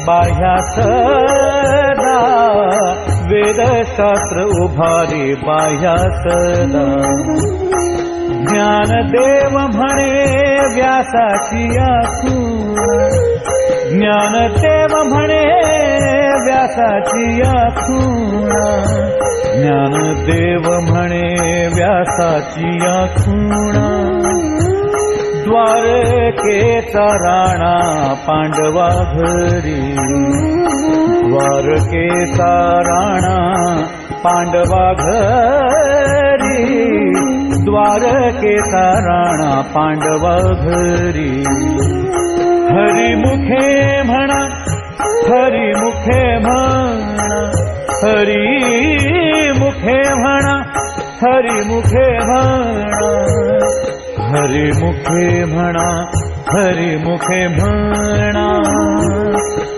बाह्या सदा वेदशास्त्र उभारी बाह्या सदा ज्ञानदेव म्हणे व्यासाची खूण ज्ञानदेव म्हणे व्यासाची खूण ज्ञानदेव म्हणे व्यासाची खूण द्वारकेचा राणा पांडवा घरी द्वारकेचा राणा पांडवा घरी द्वारकेचा राणा पांडवा घरी हरिमुखे म्हणा हरिमुखे म्हणा हरिमुखे म्हणा हरिमुखे म्हणा हरिमुखे म्हणा हरिमुखे म्हणा